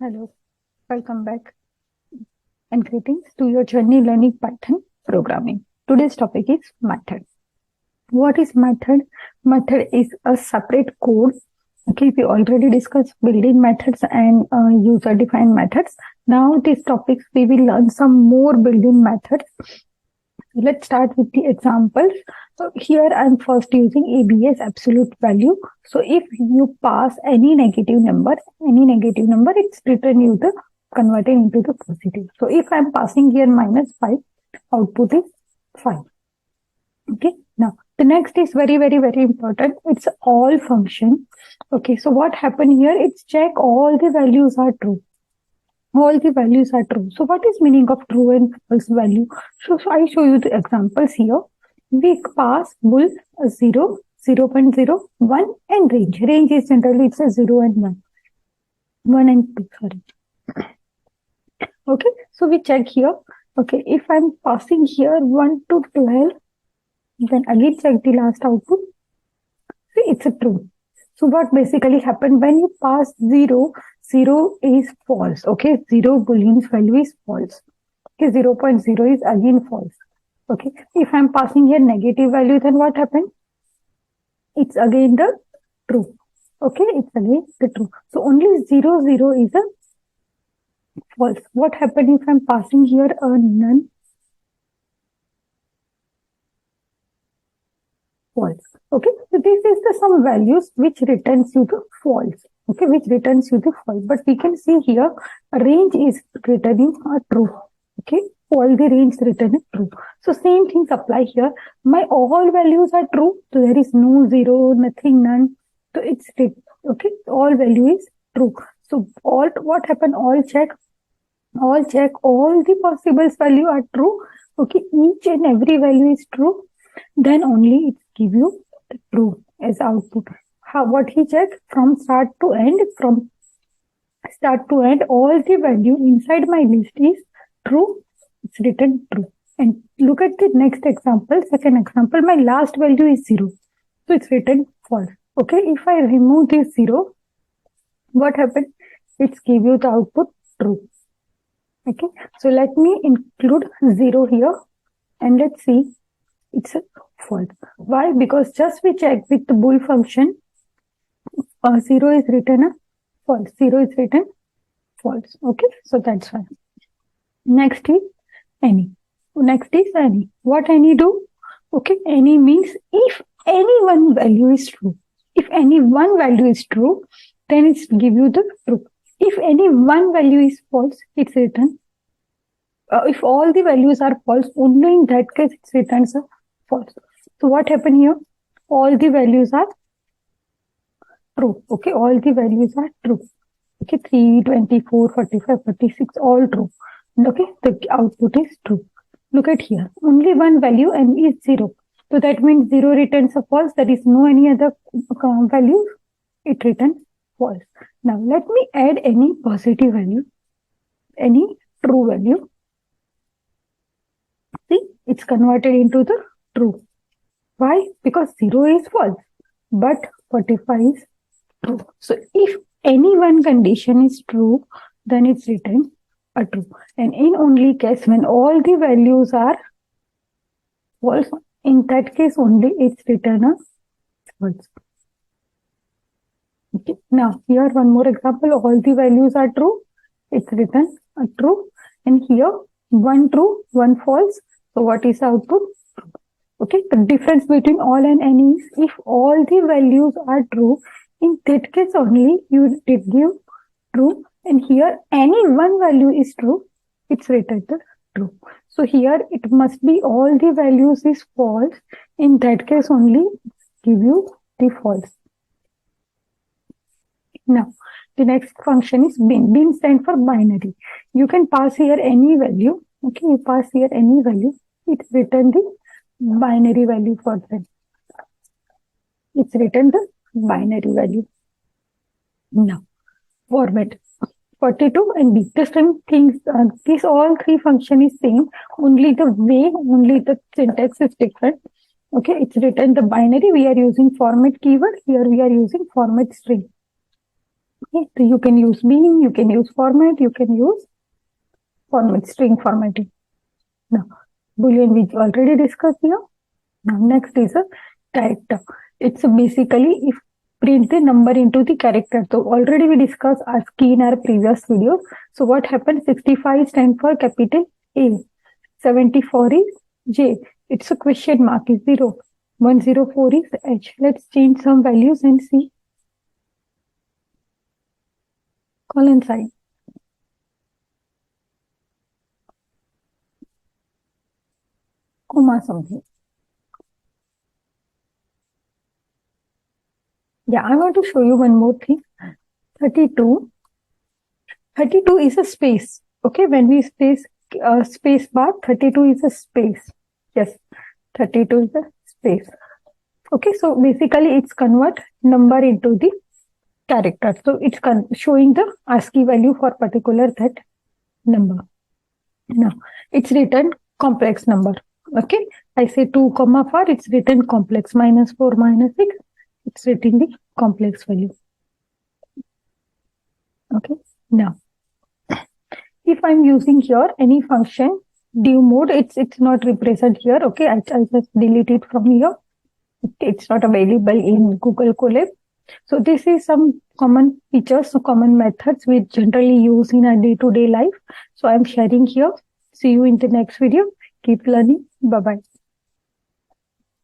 Hello, welcome back and greetings to your journey learning Python programming. Today's topic is method. What is method? Method is a separate code. Okay, we already discussed built-in methods and user-defined methods. Now these topics we will learn some more built-in methods. Let's start with the examples. So here I'm first using ABS absolute value. So if you pass any negative number, it's written you the converted into the positive. So if I'm passing here -5, output is 5. Okay. Now the next is very important. It's all function. Okay. So what happened here? It's check all the values are true. All the values are true. So what is meaning of true and false value? So I show you the examples here. We pass bool 0, 0.0, 1 and range. Range is generally it's a 0 and 1. 1 and 2, sorry. Okay, so we check here. Okay, if I'm passing here 1 to 12, then again check the last output. See, it's a true. So what basically happened when you pass 0, 0 is false. Okay, 0 boolean's value is false. Okay, 0.0 is again false. Okay, if I'm passing here negative value, then what happened? It's again the true. Okay, it's again the true. So only 0, 0 is a false. What happened if I'm passing here a none? False. Okay, so this is the some values which returns you the false. Okay, which returns you the false. But we can see here range is returning a true. Okay, all the range written is true. So same things apply here. My all values are true. So there is no 0, nothing, none. So it's okay. All value is true. So all what happened? All check. All the possible value are true. Okay, each and every value is true. Then only it give you the true as output. What he checked from start to end, all the value inside my list is true. It's written true. And look at the next example, second example, my last value is 0. So it's written false. Okay, if I remove this 0, what happened? It's give you the output true. Okay, so let me include 0 here and let's see. It's a false. Why? Because just we check with the bool function, 0 is written a false. 0 is written false. Okay, so that's why. Next is any. What any do? Okay, any means if any one value is true. If any one value is true, then it's give you the true. If any one value is false, it's written. If all the values are false, only in that case it's written as a false. So what happened here? All the values are true. Okay, all the values are true. Okay, 3, 24, 45, 46, all true. Okay, the output is true. Look at here. Only one value and is 0. So that means 0 returns a false. There is no any other value. It returns false. Now let me add any positive value, any true value. See, it's converted into the true. Why? Because 0 is false, but 45 is true. So if any one condition is true, then it's written a true. And in only case when all the values are false, in that case only it's written a false. Okay. Now here one more example. All the values are true. It's written a true. And here one true, one false. So what is the output? Okay. The difference between all and any is if all the values are true, in that case only you did give true. And here any one value is true, it's written the true. So here it must be all the values is false. In that case only give you the false. Now the next function is bin. Bin stands for binary. You can pass here any value. Okay, you pass here any value. It's written the binary value for them. It's written the binary value. Now format. 42 and B. The same things, these all three function is same, only the syntax is different. Okay, it's written the binary, we are using format keyword, here we are using format string. Okay, so you can use bean, you can use format, you can use format, string formatting. Now, Boolean we already discussed here. Now, next is a character. It's basically if print the number into the character. So already we discussed ASCII in our previous video. So what happened? 65 stands for capital A. 74 is J. It's a question mark is 0. 104 is H. Let's change some values and see. Colon sign. Comma something. Yeah, I want to show you one more thing. 32. 32 is a space. Okay, when we space bar, 32 is a space. Yes, 32 is a space. Okay, so basically it's convert number into the character. So it's showing the ASCII value for particular that number. Now, it's written complex number. Okay, I say 2, 4, it's written complex. -4, -6, it's written the complex value. Okay, now, if I'm using here any function, div mode, it's not represent here. Okay, I just delete it from here. It's not available in Google Colab. So this is some common features, so common methods we generally use in our day-to-day life. So I'm sharing here. See you in the next video. Keep learning. Bye-bye.